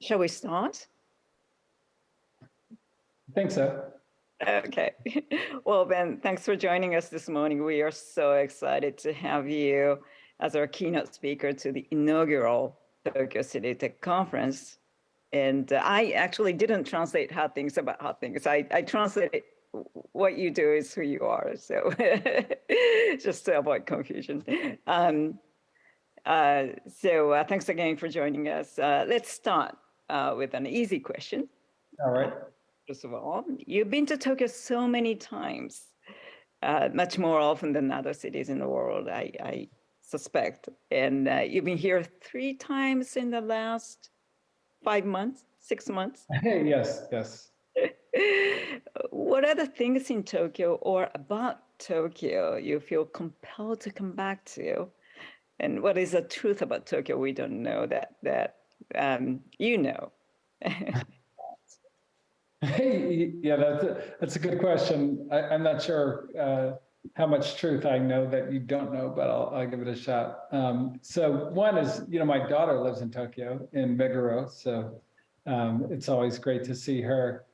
Shall we start? I think so. Okay. Well, Ben, thanks for joining us this morning. We are so excited to have you as our keynote speaker to the inaugural Tokyo City-Tech conference. And I actually didn't translate hot things about hot things. I translated what you do is who you are. So just to avoid confusion. Thanks again for joining us. Let's start with an easy question. All right. First of all, you've been to Tokyo so many times, much more often than other cities in the world, I suspect. And you've been here 3 times in the last 5 months, 6 months. Yes. What are the things in Tokyo or about Tokyo you feel compelled to come back to? And what is the truth about Tokyo we don't know that you know? Yeah, that's a good question. I'm not sure how much truth I know that you don't know, but I'll give it a shot. So one is, my daughter lives in Tokyo, in Meguro, so it's always great to see her.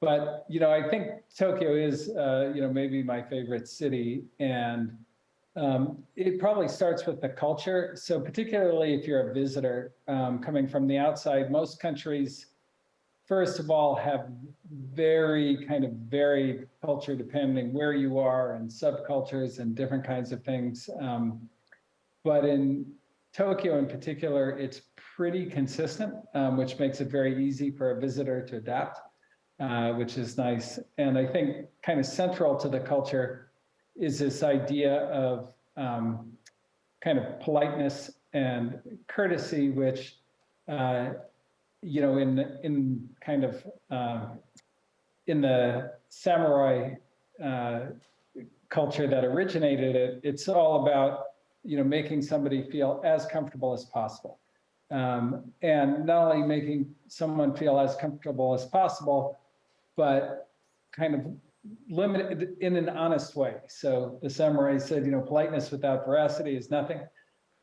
But, I think Tokyo is, maybe my favorite city, and it probably starts with the culture. So particularly if you're a visitor coming from the outside, most countries, first of all, have very kind of varied culture depending where you are, and subcultures and different kinds of things. But in Tokyo in particular, it's pretty consistent, which makes it very easy for a visitor to adapt, which is nice. And I think kind of central to the culture is this idea of kind of politeness and courtesy, which in kind of in the samurai culture that originated it, it's all about making somebody feel as comfortable as possible, and not only making someone feel as comfortable as possible, but kind of limited in an honest way. So the samurai said, politeness without veracity is nothing.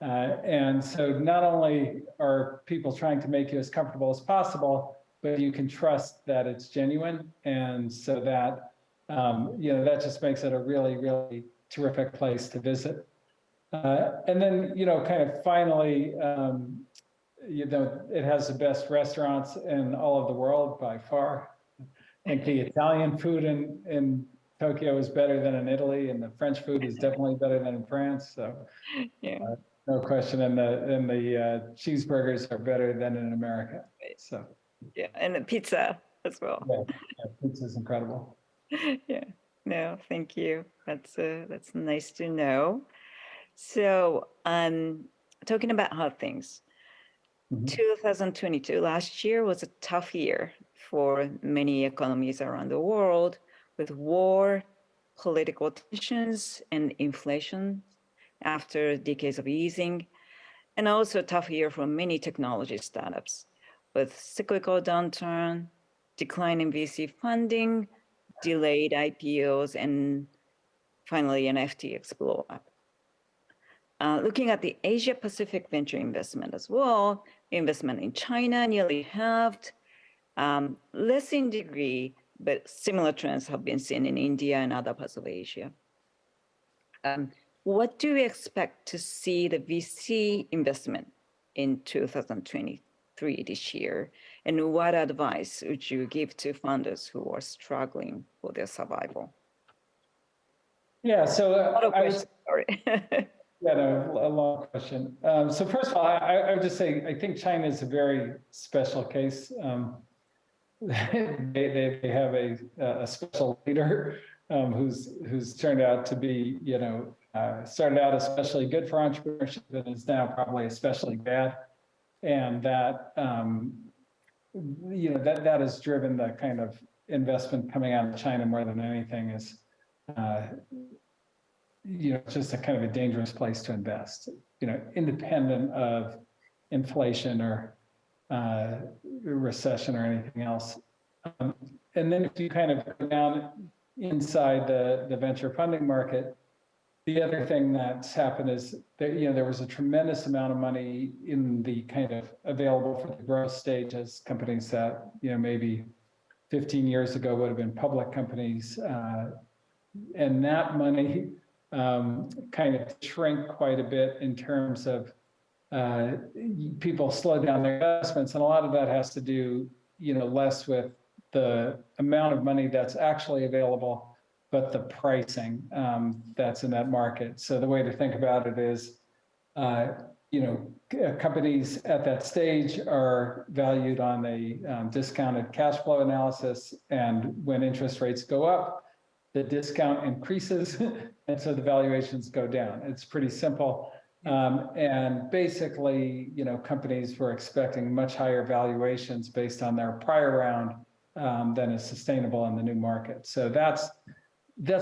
And so not only are people trying to make you as comfortable as possible, but you can trust that it's genuine. And so that, that just makes it a really, really terrific place to visit. And then, kind of finally, it has the best restaurants in all of the world by far. I think the Italian food in Tokyo is better than in Italy, and the French food is definitely better than in France. So Yeah. No question. And the cheeseburgers are better than in America. So yeah, and the pizza as well. Yeah, pizza's incredible. Yeah. No, thank you. That's nice to know. So, talking about hard things. 2022, last year, was a tough year for many economies around the world, with war, political tensions, and inflation after decades of easing, and also a tough year for many technology startups, with cyclical downturn, decline in VC funding, delayed IPOs, and finally an FTX blow up. Looking at the Asia Pacific venture investment as well, investment in China nearly halved, less in degree, but similar trends have been seen in India and other parts of Asia. What do we expect to see the VC investment in 2023 this year? And what advice would you give to founders who are struggling for their survival? Yeah, so sorry. Yeah, no, a long question. So first of all, I would just say, I think China is a very special case. They have a special leader who's turned out to be, started out especially good for entrepreneurship and is now probably especially bad. And that, that has driven the kind of investment coming out of China more than anything is, just a kind of a dangerous place to invest, independent of inflation or recession or anything else. And then if you kind of go down inside the venture funding market, the other thing that's happened is that, there was a tremendous amount of money in the kind of available for the growth stage as companies that, maybe 15 years ago would have been public companies. And that money kind of shrink quite a bit in terms of people slow down their investments. And a lot of that has to do, less with the amount of money that's actually available, but the pricing that's in that market. So the way to think about it is, companies at that stage are valued on a discounted cash flow analysis. And when interest rates go up, the discount increases, and so the valuations go down. It's pretty simple. And basically, companies were expecting much higher valuations based on their prior round than is sustainable in the new market. So that's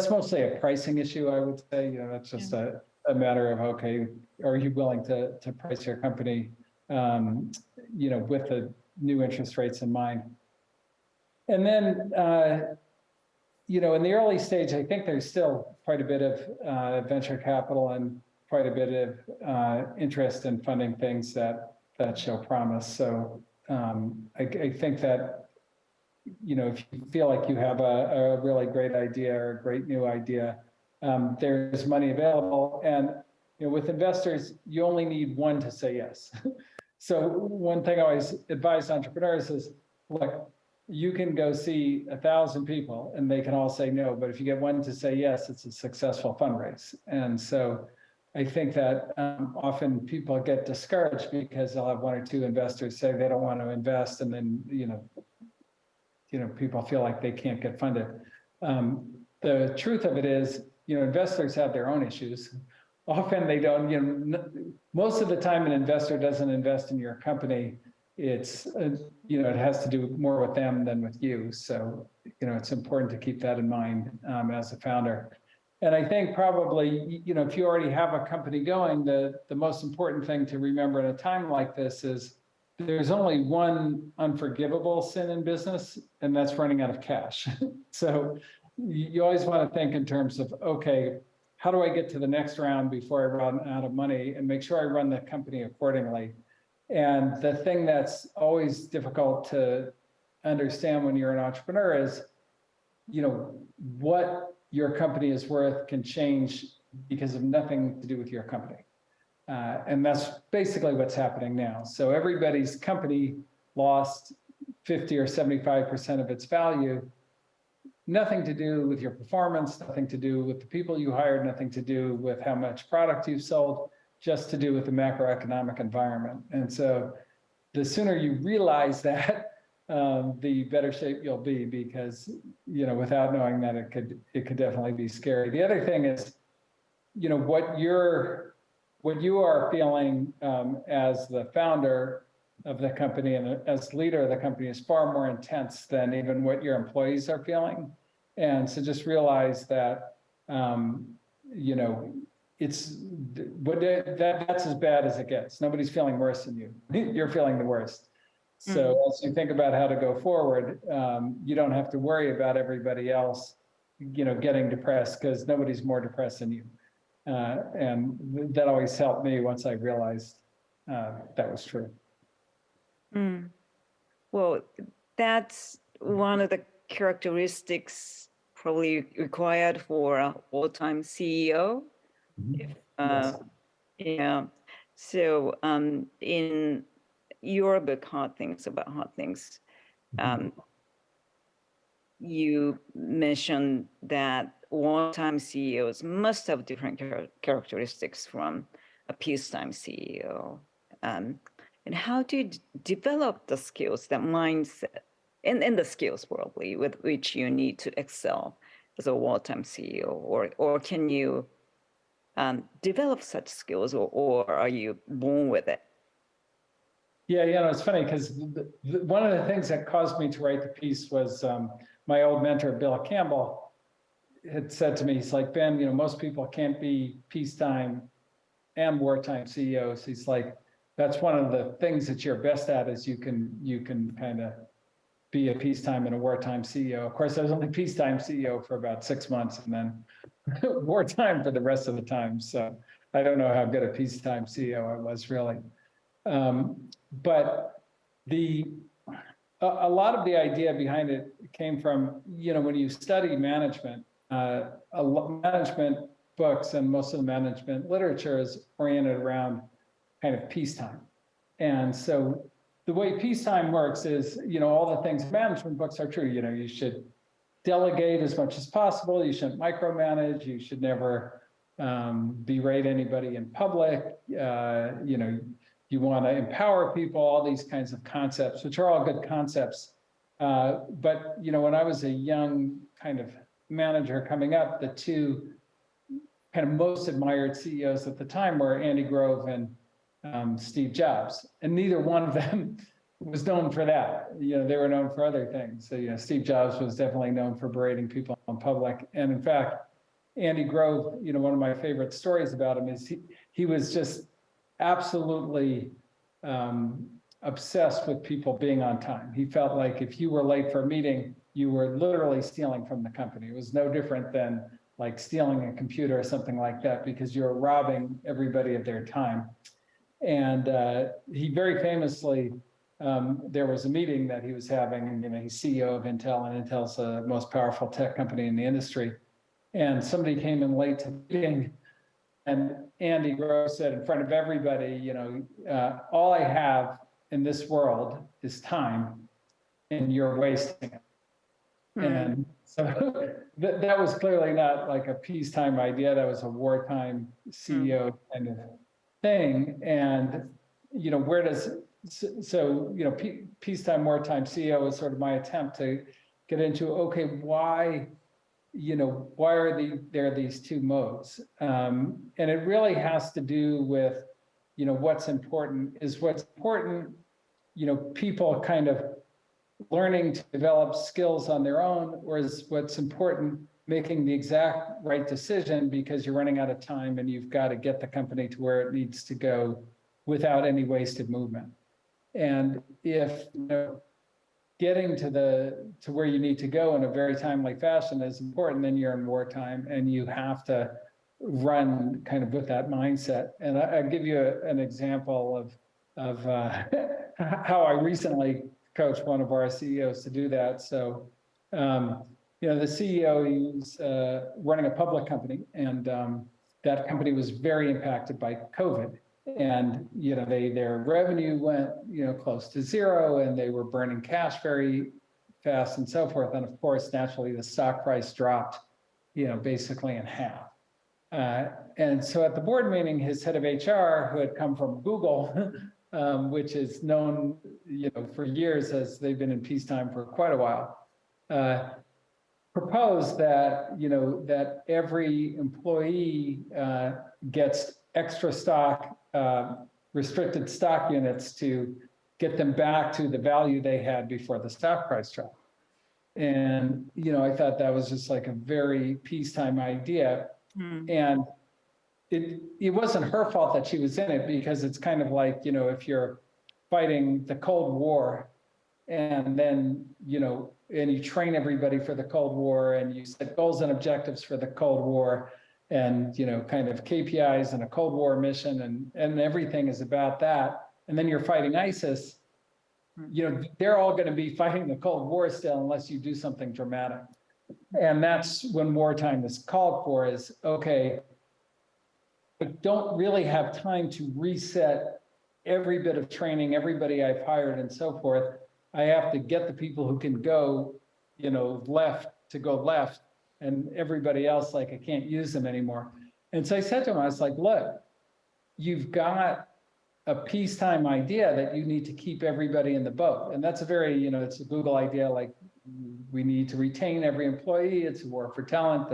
mostly a pricing issue, I would say. That's just a matter of, okay, are you willing to price your company, with the new interest rates in mind? And then, in the early stage, I think there's still quite a bit of venture capital and quite a bit of interest in funding things that show promise. So I think that, if you feel like you have a really great idea or a great new idea, there's money available. And with investors, you only need one to say yes. So one thing I always advise entrepreneurs is, look, you can go see 1,000 people and they can all say no, but if you get one to say yes, it's a successful fundraise. And so I think that often people get discouraged because they'll have one or two investors say they don't want to invest, and then people feel like they can't get funded. The truth of it is, investors have their own issues. Often they don't. Most of the time, an investor doesn't invest in your company. It's it has to do more with them than with you. So it's important to keep that in mind as a founder. And I think probably if you already have a company going, the most important thing to remember at a time like this is there's only one unforgivable sin in business, and that's running out of cash. So you always want to think in terms of, okay, how do I get to the next round before I run out of money, and make sure I run the company accordingly. And the thing that's always difficult to understand when you're an entrepreneur is, what your company is worth can change because of nothing to do with your company. And that's basically what's happening now. So everybody's company lost 50 or 75% of its value. Nothing to do with your performance, nothing to do with the people you hired, nothing to do with how much product you've sold, just to do with the macroeconomic environment. And so the sooner you realize that, the better shape you'll be, because, without knowing that, it could definitely be scary. The other thing is, what you are feeling as the founder of the company and as leader of the company is far more intense than even what your employees are feeling. And so just realize that, it's that's as bad as it gets. Nobody's feeling worse than you. You're feeling the worst. So as you think about how to go forward, you don't have to worry about everybody else, getting depressed, because nobody's more depressed than you. And that always helped me once I realized that was true. Well, that's one of the characteristics probably required for a wartime CEO. Yes. Yeah. So in your book, Hard Things About Hard Things, you mentioned that wartime CEOs must have different characteristics from a peacetime CEO. And how do you develop the skills, that mindset, and the skills probably with which you need to excel as a wartime CEO, or can you develop such skills, or are you born with it? Yeah, it's funny because one of the things that caused me to write the piece was my old mentor, Bill Campbell, had said to me, he's like, Ben, most people can't be peacetime and wartime CEOs. He's like, that's one of the things that you're best at, is you can kind of be a peacetime and a wartime CEO. Of course, I was only peacetime CEO for about 6 months, and then wartime for the rest of the time. So I don't know how good a peacetime CEO I was really. But a lot of the idea behind it came from, when you study management, management books and most of the management literature is oriented around kind of peacetime. And so the way peacetime works is, all the things management books are true. You should delegate as much as possible. You shouldn't micromanage. You should never berate anybody in public. You want to empower people, all these kinds of concepts, which are all good concepts. But, when I was a young kind of manager coming up, the two kind of most admired CEOs at the time were Andy Grove and Steve Jobs. And neither one of them was known for that. They were known for other things. So, Steve Jobs was definitely known for berating people in public. And in fact, Andy Grove, one of my favorite stories about him is he was just absolutely obsessed with people being on time. He felt like if you were late for a meeting, you were literally stealing from the company. It was no different than like stealing a computer or something like that, because you're robbing everybody of their time. And he very famously, there was a meeting that he was having, and he's CEO of Intel, and Intel's the most powerful tech company in the industry. And somebody came in late to the meeting, and Andy Grove said in front of everybody, all I have in this world is time, and you're wasting it. And so that was clearly not like a peacetime idea. That was a wartime CEO kind of thing. And, where does, peacetime, wartime CEO is sort of my attempt to get into, okay, why are there these two modes? And it really has to do with, what's important, people kind of learning to develop skills on their own, or is what's important making the exact right decision because you're running out of time and you've got to get the company to where it needs to go without any wasted movement. And if getting to where you need to go in a very timely fashion is important, then you're in wartime and you have to run kind of with that mindset. And I'll give you an example of how I recently coached one of our CEOs to do that. So, the CEO, he was running a public company, and that company was very impacted by COVID. And, their revenue went, close to zero, and they were burning cash very fast and so forth. And of course, naturally, the stock price dropped, basically in half. And so at the board meeting, his head of HR, who had come from Google, which is known, for years as they've been in peacetime for quite a while, proposed that, that every employee gets extra stock, restricted stock units to get them back to the value they had before the stock price dropped. And, I thought that was just like a very peacetime idea. And it wasn't her fault that she was in it, because it's kind of like, if you're fighting the Cold War and then, and you train everybody for the Cold War and you set goals and objectives for the Cold War and, kind of KPIs and a Cold War mission and everything is about that. And then you're fighting ISIS, they're all going to be fighting the Cold War still unless you do something dramatic. And that's when wartime is called for, is, okay, I don't really have time to reset every bit of training, everybody I've hired and so forth. I have to get the people who can go, left to go left, and everybody else, like, I can't use them anymore. And so I said to him, I was like, look, you've got a peacetime idea that you need to keep everybody in the boat. And that's a very, it's a Google idea, like, we need to retain every employee. It's a war for talent,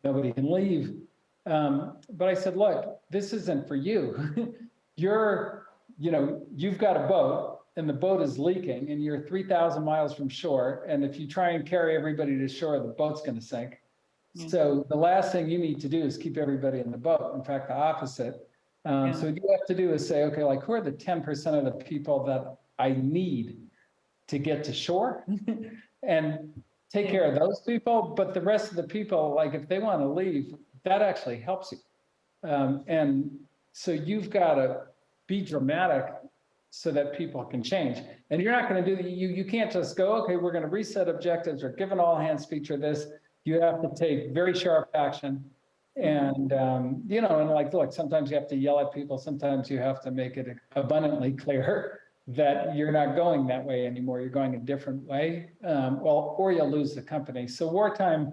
nobody can leave. But I said, look, this isn't for you. You've got a boat and the boat is leaking and you're 3,000 miles from shore. And if you try and carry everybody to shore, the boat's going to sink. So the last thing you need to do is keep everybody in the boat. In fact, the opposite. So what you have to do is say, okay, like, who are the 10% of the people that I need to get to shore? And take care of those people, but the rest of the people, like if they want to leave, that actually helps you. And so you've got to be dramatic so that people can change. And you're not going to do you can't just go, okay, we're going to reset objectives or give an all hands speech or this. You have to take very sharp action. And, you know, and like, look, sometimes you have to yell at people. Sometimes you have to make it abundantly clear that you're not going that way anymore. You're going a different way. Well, or you'll lose the company. So wartime,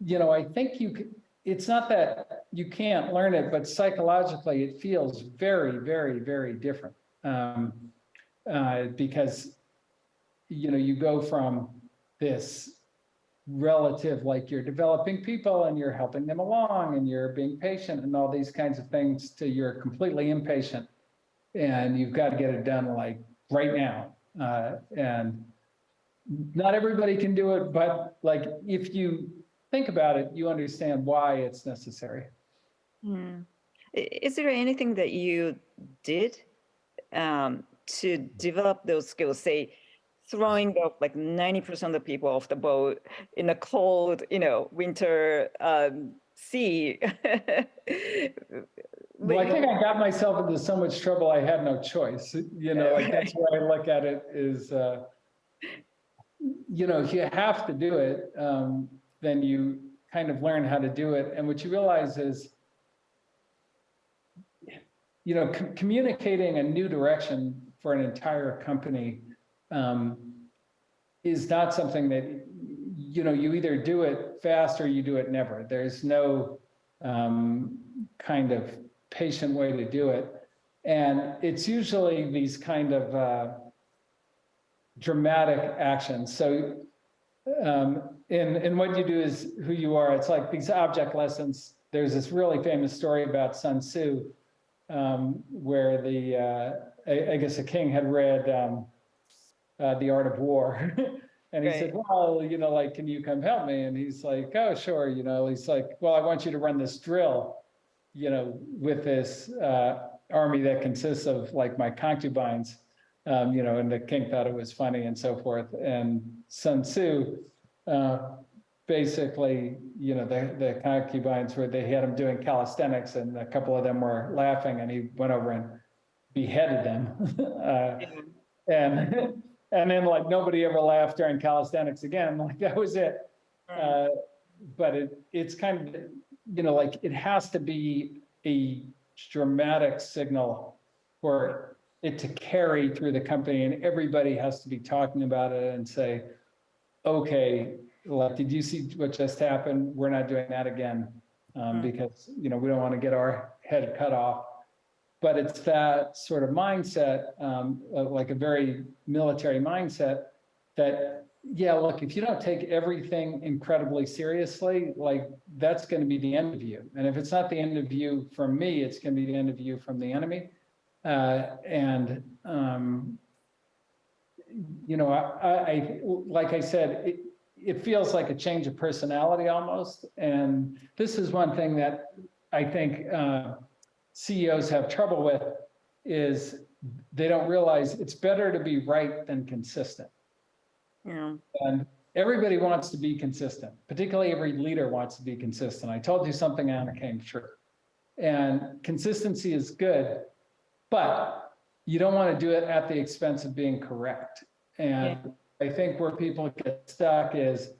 you know, I think you could, it's not that you can't learn it, but psychologically it feels very, very, very different. Because, you know, you go from this relative, like you're developing people and you're helping them along and you're being patient and all these kinds of things, to you're completely impatient and you've got to get it done like right now. And not everybody can do it, but like if you think about it, you understand why it's necessary. Is there anything that you did to develop those skills, say throwing up like 90% of the people off the boat in a cold, you know, winter sea? Well, I think I got myself into so much trouble, I had no choice. You know, like that's why I look at it is, you know, if you have to do it, then you kind of learn how to do it. And what you realize is, you know, communicating a new direction for an entire company is not something that, you know, you either do it fast or you do it never. There's no kind of patient way to do it. And it's usually these kind of dramatic actions. So in what you do is who you are. It's like these object lessons. There's this really famous story about Sun Tzu, where I guess a king had read The Art of War. And he said, well, you know, like, can you come help me? And he's like, oh, sure. You know, he's like, well, I want you to run this drill, you know, with this army that consists of like my concubines, you know, and the king thought it was funny and so forth. And Sun Tzu, basically, you know, the concubines they had him doing calisthenics and a couple of them were laughing and he went over and beheaded them. And then like nobody ever laughed during calisthenics again. Like that was it. But it's kind of, you know, like it has to be a dramatic signal for it to carry through the company and everybody has to be talking about it and say, okay, like, did you see what just happened? We're not doing that again because, you know, we don't want to get our head cut off. But it's that sort of mindset, like a very military mindset that, yeah, look, if you don't take everything incredibly seriously, like that's going to be the end of you. And if it's not the end of you from me, it's going to be the end of you from the enemy. You know, I like I said, it feels like a change of personality almost. And this is one thing that I think CEOs have trouble with is they don't realize it's better to be right than consistent. Yeah. And everybody wants to be consistent, particularly every leader wants to be consistent. I told you something and it came true. And consistency is good, but you don't want to do it at the expense of being correct. And I think where people get stuck is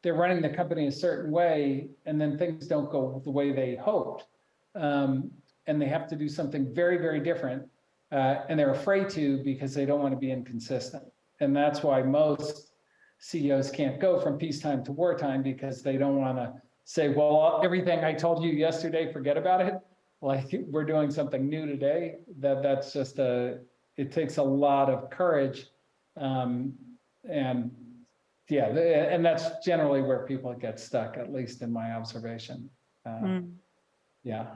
they're running the company a certain way and then things don't go the way they hoped. And they have to do something very, very different. And they're afraid to because they don't want to be inconsistent. And that's why most CEOs can't go from peacetime to wartime because they don't want to say, well, everything I told you yesterday, forget about it. Like we're doing something new today. That's just it takes a lot of courage. And yeah, and that's generally where people get stuck, at least in my observation. Yeah.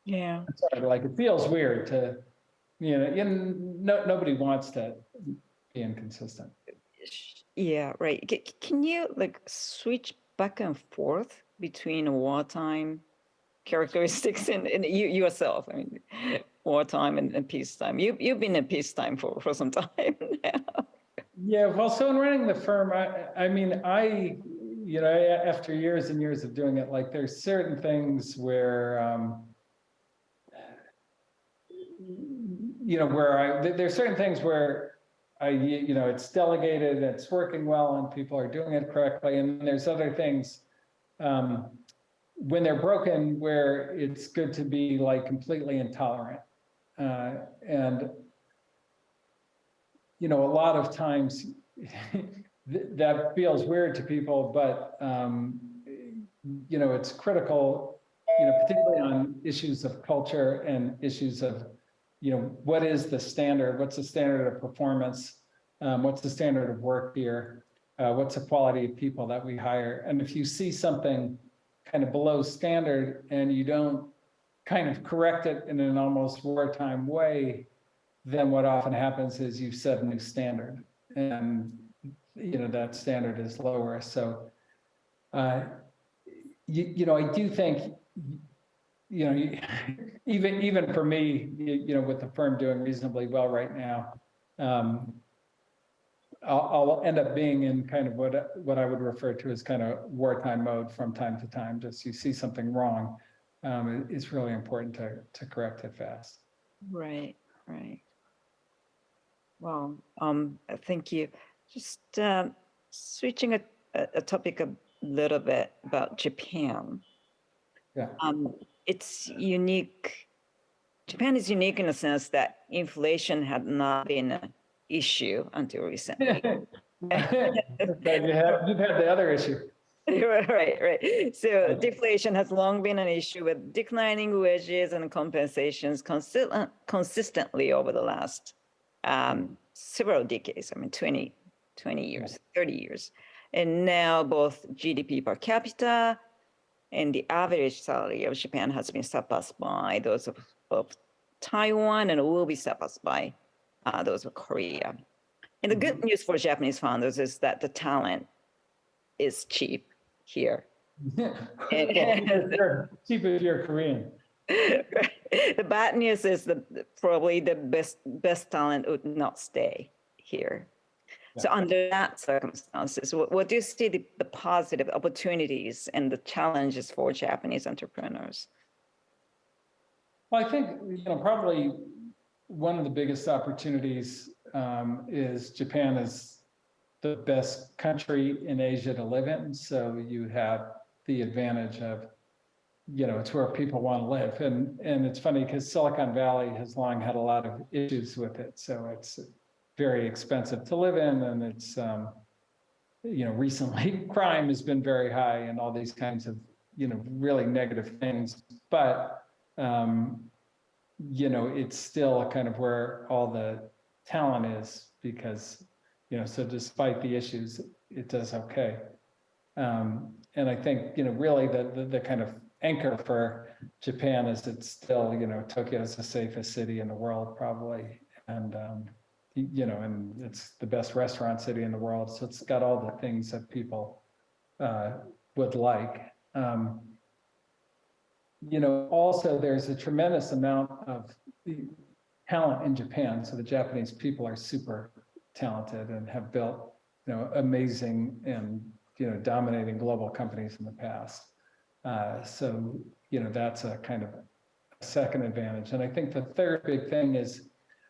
Yeah. Like it feels weird to, you know, nobody wants to be inconsistent. Yeah, right. Can you like switch back and forth between wartime characteristics and you yourself? I mean, wartime and peacetime. You've been in peacetime for some time now. Yeah, well, so in running the firm, I mean, after years and years of doing it, like there's certain things where, there's certain things where it's delegated, it's working well, and people are doing it correctly. And there's other things when they're broken where it's good to be like completely intolerant. And a lot of times that feels weird to people, but it's critical, particularly on issues of culture and issues of, what is the standard? What's the standard of performance? What's the standard of work here? What's the quality of people that we hire? And if you see something kind of below standard and you don't kind of correct it in an almost wartime way, then what often happens is you've set a new standard, and that standard is lower. So I do think even for me, with the firm doing reasonably well right now, I'll end up being in kind of what I would refer to as kind of wartime mode from time to time. Just you see something wrong, it's really important to correct it fast. Right. Well, thank you. Just switching a topic a little bit about Japan. Yeah. It's unique. Japan is unique in the sense that inflation had not been an issue until recently. You've had the other issue. Right. So deflation has long been an issue with declining wages and compensations consistently over the last several decades. I mean, 20 years, 30 years. And now both GDP per capita and the average salary of Japan has been surpassed by those of Taiwan, and will be surpassed by those of Korea. And the good news for Japanese founders is that the talent is cheap here. Cheap if you're Korean. The bad news is probably the best talent would not stay here. Yeah. So under that circumstances, what do you see the positive opportunities and the challenges for Japanese entrepreneurs? Well, I think probably one of the biggest opportunities is Japan is the best country in Asia to live in. So you have the advantage of, it's where people want to live. And it's funny because Silicon Valley has long had a lot of issues with it. So it's very expensive to live in. And it's, recently crime has been very high and all these kinds of, really negative things. But, it's still kind of where all the talent is because, so despite the issues, it does okay. And I think, really the kind of anchor for Japan is it's still, Tokyo is the safest city in the world, probably. And, and it's the best restaurant city in the world. So it's got all the things that people would like. Also there's a tremendous amount of talent in Japan. So the Japanese people are super talented and have built, amazing and, dominating global companies in the past. So, that's a kind of a second advantage. And I think the third big thing is,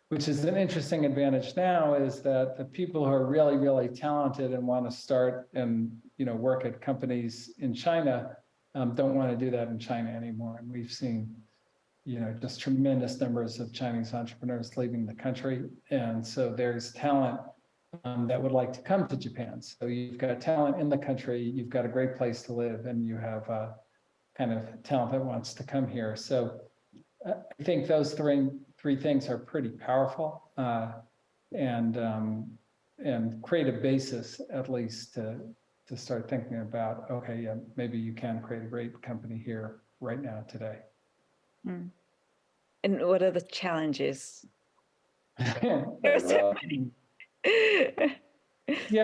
which is an interesting advantage now, is that the people who are really, really talented and want to start and, work at companies in China don't want to do that in China anymore. And we've seen, just tremendous numbers of Chinese entrepreneurs leaving the country. And so there's talent that would like to come to Japan. So you've got talent in the country, you've got a great place to live, and you have kind of talent that wants to come here. So I think those three things are pretty powerful and create a basis at least to start thinking about, okay, yeah, maybe you can create a great company here right now today. Mm. And what are the challenges? Yeah, I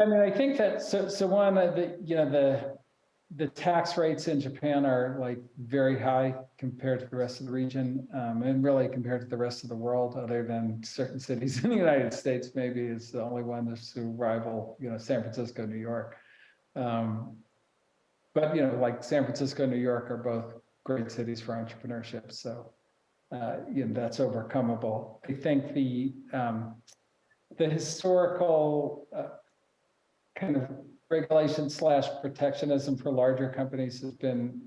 mean, I think that so one of the tax rates in Japan are like very high compared to the rest of the region, and really compared to the rest of the world, other than certain cities in the United States, maybe is the only one that's to rival, San Francisco, New York. but like San Francisco, New York are both great cities for entrepreneurship. So that's overcomable. I think the historical kind of regulation / protectionism for larger companies has been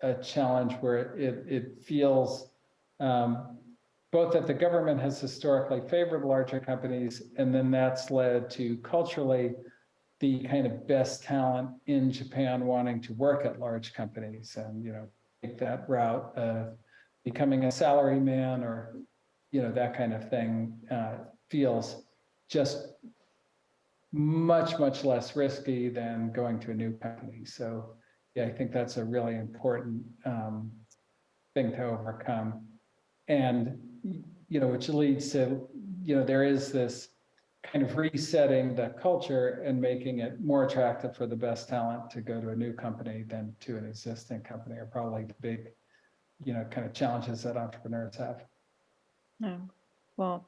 a challenge where it feels both that the government has historically favored larger companies, and then that's led to culturally the kind of best talent in Japan wanting to work at large companies and take that route of becoming a salary man or that kind of thing feels just much less risky than going to a new company. So yeah, I think that's a really important thing to overcome. And which leads to there is this kind of resetting the culture and making it more attractive for the best talent to go to a new company than to an existing company are probably the big kind of challenges that entrepreneurs have. No. Well,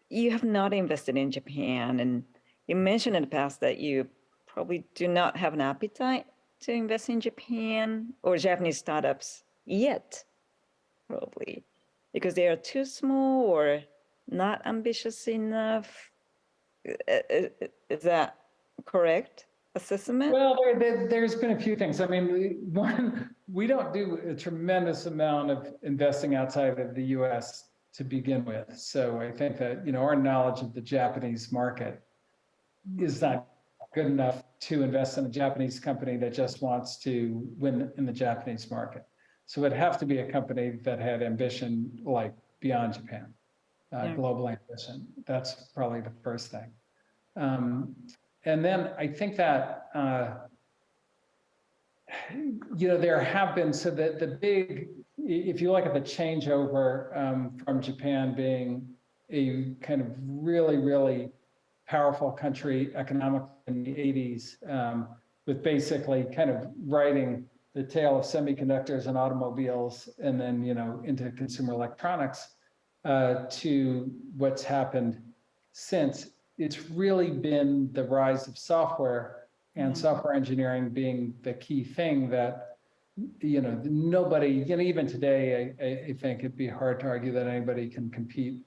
you have not invested in Japan, and you mentioned in the past that you probably do not have an appetite to invest in Japan or Japanese startups yet, probably, because they are too small or not ambitious enough. Is that correct assessment? Well, there's been a few things. I mean, one, we don't do a tremendous amount of investing outside of the US to begin with. So I think that, our knowledge of the Japanese market is not good enough to invest in a Japanese company that just wants to win in the Japanese market. So it'd have to be a company that had ambition like beyond Japan, global ambition. That's probably the first thing. And then I think that, there have been, so that the big, if you look at the changeover from Japan being a kind of really powerful country economically in the 80s, with basically kind of writing the tale of semiconductors and automobiles and then, into consumer electronics, to what's happened since. It's really been the rise of software and software engineering being the key thing that, nobody, even today, I think it'd be hard to argue that anybody can compete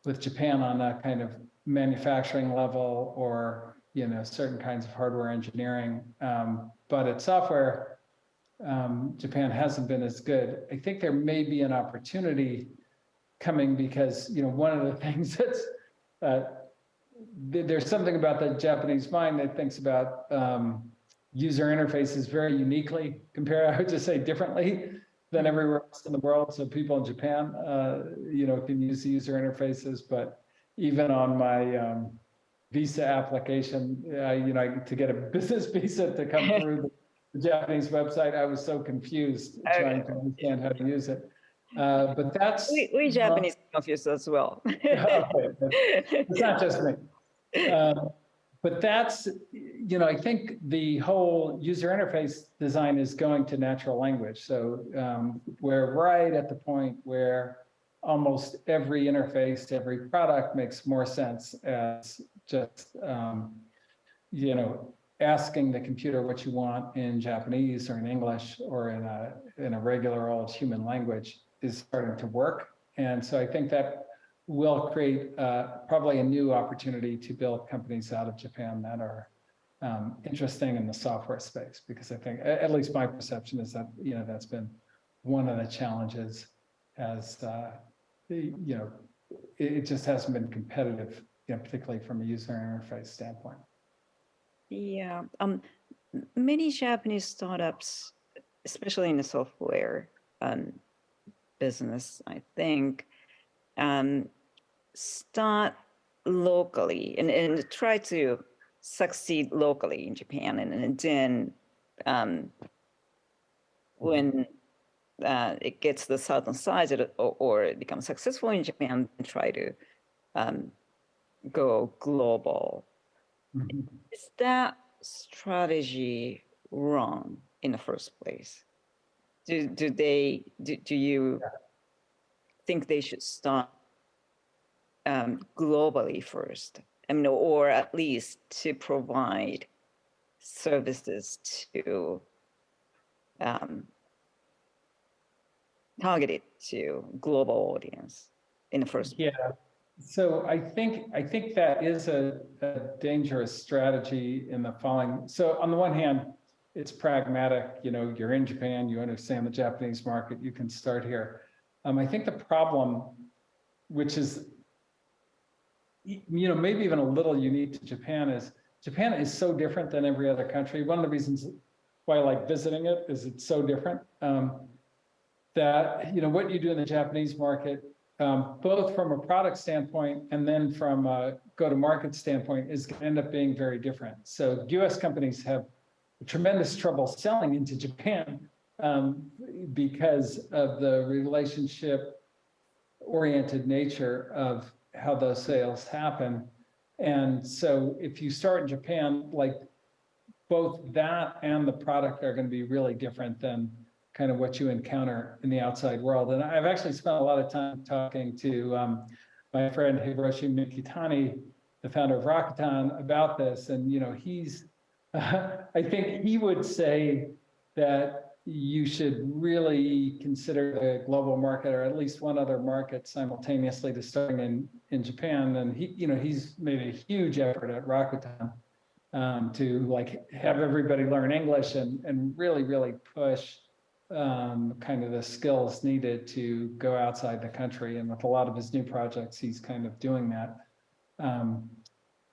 with Japan on that kind of manufacturing level or, certain kinds of hardware engineering. But at software, Japan hasn't been as good. I think there may be an opportunity coming because, one of the things that's, there's something about the Japanese mind that thinks about user interfaces very uniquely compared, I would just say differently than everywhere else in the world. So people in Japan, can use the user interfaces, but even on my visa application, to get a business visa to come through the Japanese website, I was so confused trying to understand how to use it. But that's we Japanese confused as well. Okay, it's not just me. But that's, I think the whole user interface design is going to natural language. So we're right at the point where almost every interface to every product makes more sense as just, asking the computer what you want in Japanese or in English or in a regular old human language is starting to work. And so I think that will create probably a new opportunity to build companies out of Japan that are interesting in the software space, because I think, at least my perception is that, that's been one of the challenges as, it just hasn't been competitive, particularly from a user interface standpoint. Yeah, many Japanese startups, especially in the software business, I think, start locally and try to succeed locally in Japan, and then when it gets the certain size or it becomes successful in Japan, try to go global. Is that strategy wrong in the first place? Do you think they should start globally first? I mean, or at least to provide services to um, targeted to global audience in the first place? Yeah. So I think that is a dangerous strategy in the following. So on the one hand, it's pragmatic. You know, you're in Japan, you understand the Japanese market, you can start here. I think the problem, which is, you know, maybe even a little unique to Japan, is Japan is so different than every other country. One of the reasons why I like visiting it is it's so different. That, you know, what you do in the Japanese market, both from a product standpoint and then from a go-to-market standpoint, is going to end up being very different. So US companies have tremendous trouble selling into Japan because of the relationship-oriented nature of how those sales happen. And so if you start in Japan, like both that and the product are going to be really different than kind of what you encounter in the outside world. And I've actually spent a lot of time talking to my friend Hiroshi Mikitani, the founder of Rakuten, about this. And, you know, he's, I think he would say that you should really consider the global market, or at least one other market simultaneously to starting in Japan. And he, you know, he's made a huge effort at Rakuten to like have everybody learn English and really push kind of the skills needed to go outside the country. And with a lot of his new projects, he's kind of doing that.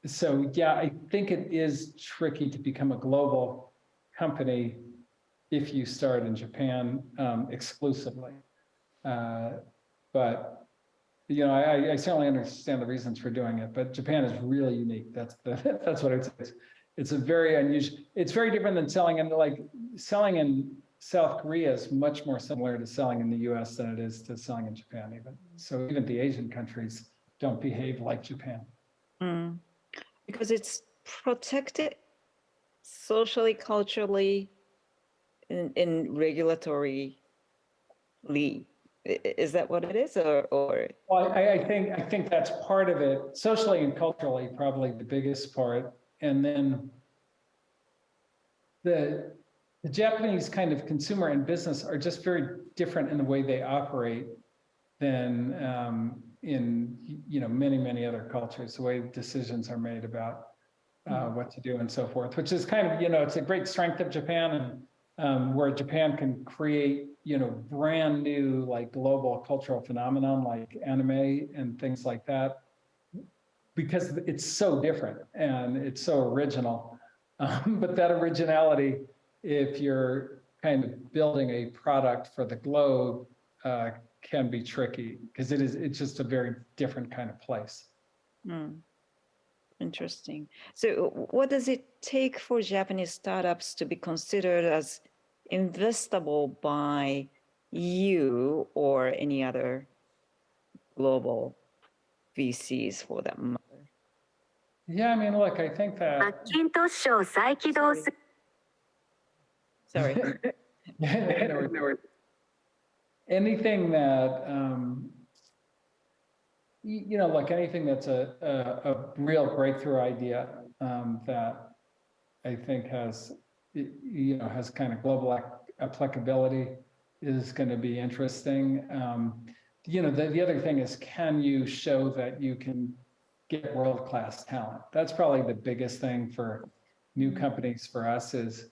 So yeah, I think it is tricky to become a global company if you start in Japan exclusively. But you know, I certainly understand the reasons for doing it, but Japan is really unique. That's what I'd say. It's a very unusual. It's very different than selling in South Korea is much more similar to selling in the US than it is to selling in Japan even. So even the Asian countries don't behave like Japan. Because it's protected socially, culturally, in regulatory. Is that what it is, or? Well, I think that's part of it. Socially and culturally, probably the biggest part. And then the Japanese kind of consumer and business are just very different in the way they operate than in, you know, many other cultures, the way decisions are made about what to do and so forth, which is kind of, you know, it's a great strength of Japan, and where Japan can create, you know, brand new like global cultural phenomenon like anime and things like that, because it's so different and it's so original. But that originality, if you're kind of building a product for the globe, can be tricky because it's just a very different kind of place. Interesting. So what does it take for Japanese startups to be considered as investable by you or any other global VCs for that matter? Yeah, I mean, look, I think that. Sorry. Anything that, you know, like anything that's a real breakthrough idea that I think has, you know, has kind of global applicability is going to be interesting. You know, the other thing is, can you show that you can get world-class talent? That's probably the biggest thing for new companies for us is,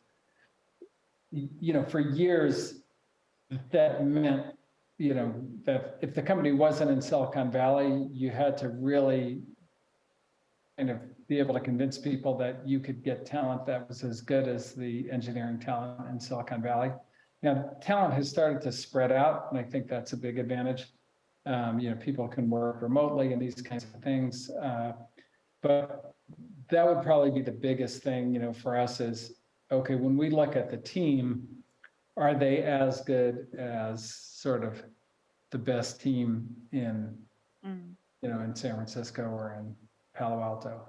you know, for years that meant, you know, that if the company wasn't in Silicon Valley, you had to really kind of be able to convince people that you could get talent that was as good as the engineering talent in Silicon Valley. Now, talent has started to spread out, and I think that's a big advantage. You know, people can work remotely and these kinds of things. But that would probably be the biggest thing, you know, for us is, okay, when we look at the team, are they as good as sort of the best team in, you know, in San Francisco or in Palo Alto?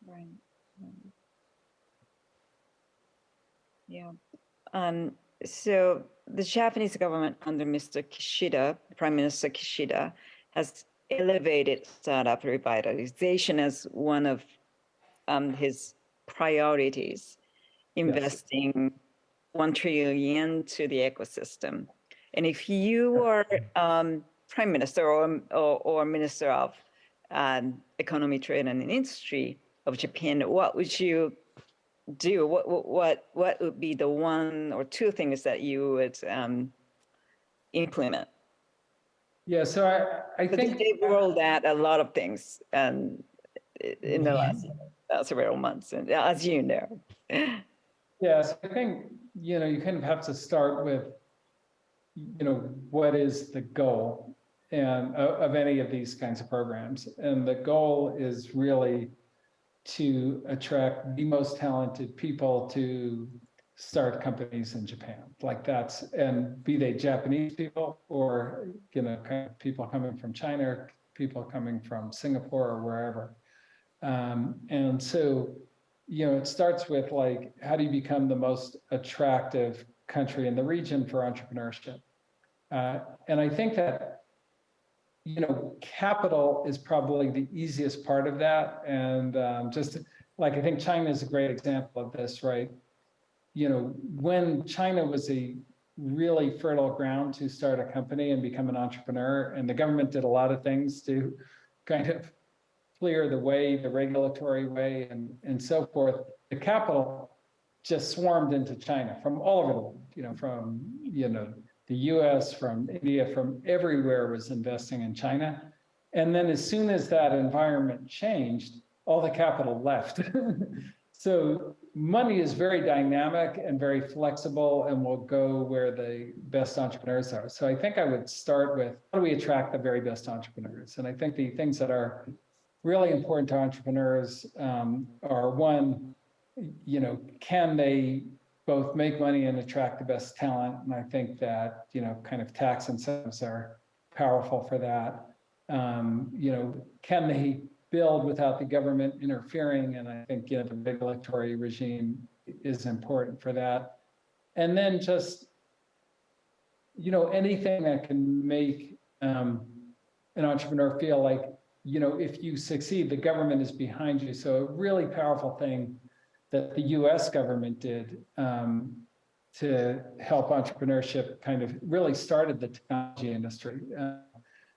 Right. Yeah. So the Japanese government under Mr. Kishida, Prime Minister Kishida, has elevated startup revitalization as one of his priorities, investing 1 trillion yen to the ecosystem. And if you are prime minister or minister of economy, trade, and industry of Japan, what would you do? What would be the 1 or 2 things that you would implement? Yeah, so I think they've rolled out a lot of things in the last several months, and as you know. Yes, I think, you kind of have to start with, what is the goal and of any of these kinds of programs? And the goal is really to attract the most talented people to start companies in Japan. Like that's, and be they Japanese people or, kind of people coming from China, people coming from Singapore or wherever. And so, it starts with like, how do you become the most attractive country in the region for entrepreneurship? And I think that, capital is probably the easiest part of that. And just like, I think China is a great example of this, right? When China was a really fertile ground to start a company and become an entrepreneur, and the government did a lot of things to kind of clear the way, the regulatory way, and so forth, the capital just swarmed into China from all over the world, from, the US, from India, from everywhere was investing in China. And then as soon as that environment changed, all the capital left. So money is very dynamic and very flexible and will go where the best entrepreneurs are. So I think I would start with, how do we attract the very best entrepreneurs? And I think the things that are really important to entrepreneurs are, one, can they both make money and attract the best talent? And I think that, kind of tax incentives are powerful for that. Can they build without the government interfering? And I think, the regulatory regime is important for that. And then just, anything that can make an entrepreneur feel like, if you succeed, the government is behind you. So a really powerful thing that the US government did to help entrepreneurship kind of really started the technology industry.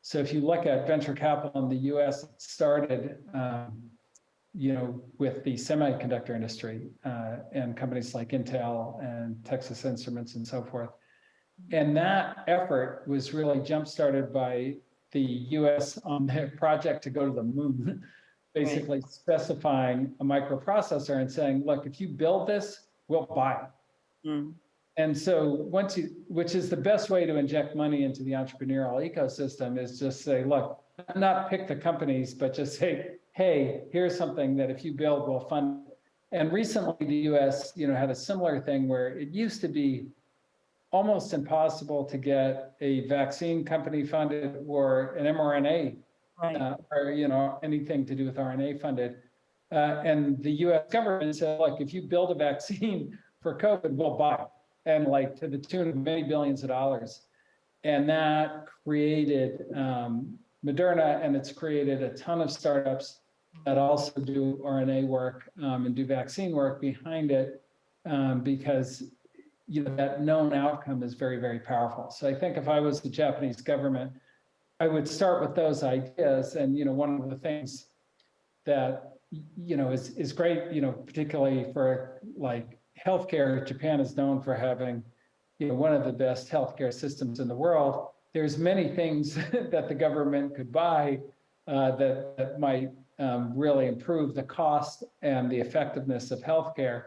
So if you look at venture capital in the US, it started, with the semiconductor industry and companies like Intel and Texas Instruments and so forth. And that effort was really jump-started by the US on their project to go to the moon, basically specifying a microprocessor and saying, look, if you build this, we'll buy it. Mm. And so which is the best way to inject money into the entrepreneurial ecosystem, is just say, look, not pick the companies, but just say, hey, here's something that if you build, we'll fund. And recently the US, had a similar thing where it used to be almost impossible to get a vaccine company funded or an mRNA, or anything to do with RNA funded. And the US government said, look, if you build a vaccine for COVID, we'll buy it. And like to the tune of many billions of dollars. And that created Moderna, and it's created a ton of startups that also do RNA work and do vaccine work behind it, because that known outcome is very, very powerful. So I think if I was the Japanese government, I would start with those ideas. And one of the things that is great, particularly for like healthcare, Japan is known for having one of the best healthcare systems in the world. There's many things that the government could buy that might really improve the cost and the effectiveness of healthcare.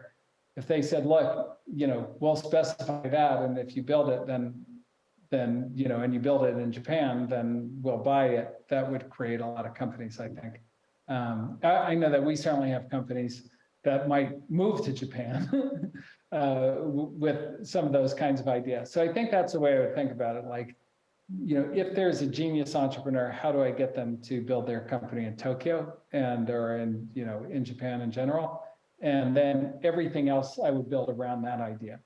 If they said, look, we'll specify that, and if you build it, then and you build it in Japan, then we'll buy it. That would create a lot of companies, I think. I know that we certainly have companies that might move to Japan with some of those kinds of ideas. So I think that's the way I would think about it. Like, if there's a genius entrepreneur, how do I get them to build their company in Tokyo or in, in Japan in general? And then everything else I would build around that idea.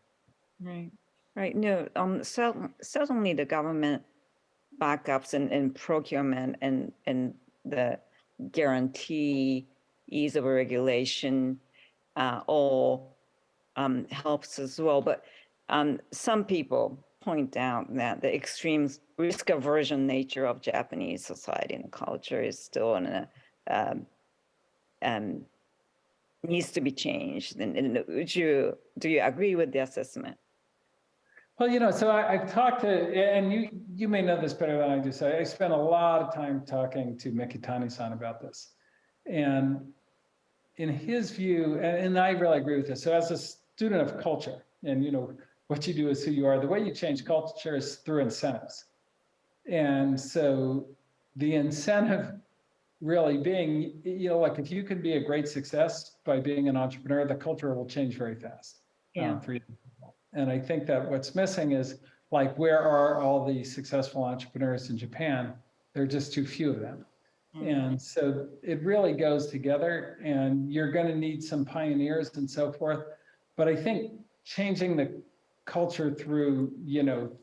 Right. No, certainly the government backups and procurement and the guarantee, ease of regulation all helps as well. But some people point out that the extreme risk aversion nature of Japanese society and culture is still in a needs to be changed. And do you agree with the assessment? Well, so I've talked to, and you may know this better than I do. So I spent a lot of time talking to Mikitani-san about this. And in his view, and I really agree with this. So as a student of culture, and what you do is who you are, the way you change culture is through incentives. And so the incentive really being, like if you can be a great success by being an entrepreneur, the culture will change very fast for you. And I think that what's missing is like, where are all the successful entrepreneurs in Japan? There are just too few of them. And so it really goes together, and you're going to need some pioneers and so forth. But I think changing the culture through,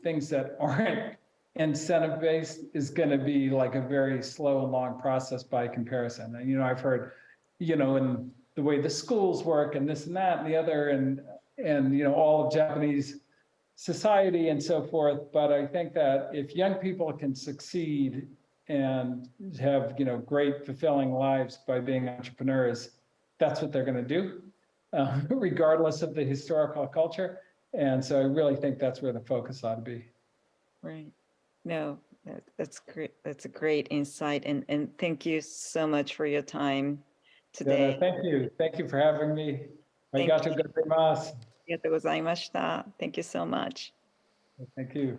things that aren't incentive based is going to be like a very slow and long process by comparison. And, I've heard, in the way the schools work and this and that and the other, and all of Japanese society and so forth. But I think that if young people can succeed and have, great fulfilling lives by being entrepreneurs, that's what they're going to do, regardless of the historical culture. And so I really think that's where the focus ought to be. Right. No, that's great. That's a great insight. And thank you so much for your time today. Yeah, thank you. Thank you for having me. Arigatou gozaimasu. ありがとうございました。Thank you so much. Thank you.